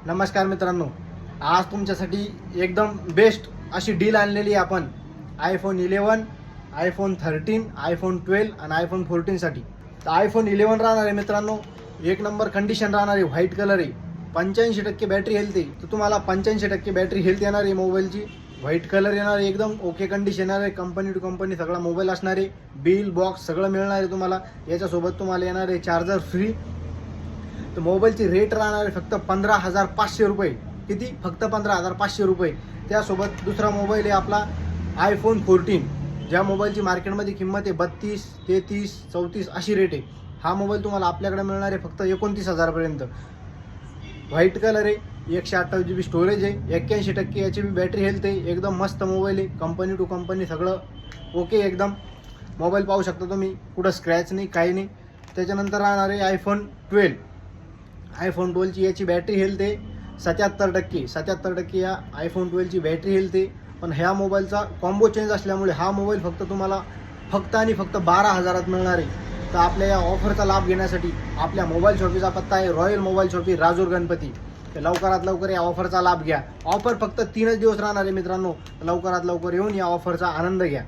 नमस्कार मित्रांनो, आज तुमच्यासाठी एकदम बेस्ट अशी डील आणलेली आहे आपण iPhone 11, iPhone 13, iPhone 12 आणि iPhone 14 साठी. तर iPhone 11 राहणार आहे मित्रांनो, एक नंबर कंडिशन राहणार आहे, व्हाईट कलर आहे, 85% बॅटरी हेल्थ आहे. तर तुम्हाला 85% बॅटरी हेल्थ येणार आहे मोबाईलची, व्हाईट कलर येणार आहे, एकदम ओके कंडिशन येणार आहे, कंपनी टू कंपनी सगळा मोबाईल असणार आहे, बिल बॉक्स सगळं मिळणार आहे तुम्हाला. याच्यासोबत तुम्हाला येणार आहे चार्जर फ्री. तर मोबाईलची रेट राहणार आहे फक्त 15,500 रुपये. किती? फक्त 15,500 रुपये. त्यासोबत दुसरा मोबाईल आहे आपला iPhone 14, ज्या मोबाईलची मार्केटमध्ये किंमत आहे 32, 33, 34 अशी रेट आहे. हा मोबाईल तुम्हाला आपल्याकडे मिळणार आहे फक्त 29,000 पर्यंत. व्हाईट कलर आहे, 128 GB स्टोरेज आहे, 81% याची बॅटरी हेल्थ आहे, एकदम मस्त मोबाईल आहे, कंपनी टू कंपनी सगळं ओके एकदम. मोबाईल पाहू शकता तुम्ही, कुठं स्क्रॅच नाही, काही नाही. त्याच्यानंतर राहणार आहे iPhone 12. iPhone 12ची याची बॅटरी हेल्थ आहे 77% या iPhone 12ची बॅटरी हेल्थ आहे. पण ह्या मोबाईलचा कॉम्बो चेंज असल्यामुळे हा मोबाईल तुम्हाला फक्त 12,000 मिळणार आहे. तर आपल्या या ऑफरचा लाभ घेण्यासाठी आपल्या मोबाईल शॉपीचा पत्ता आहे royal mobile shoppe, Rajur Ganpati. तर लवकरात लवकर या ऑफरचा लाभ घ्या. ऑफर फक्त 3 दिवस राहणार आहे मित्रांनो. लवकरात लवकर येऊन या ऑफरचा आनंद घ्या.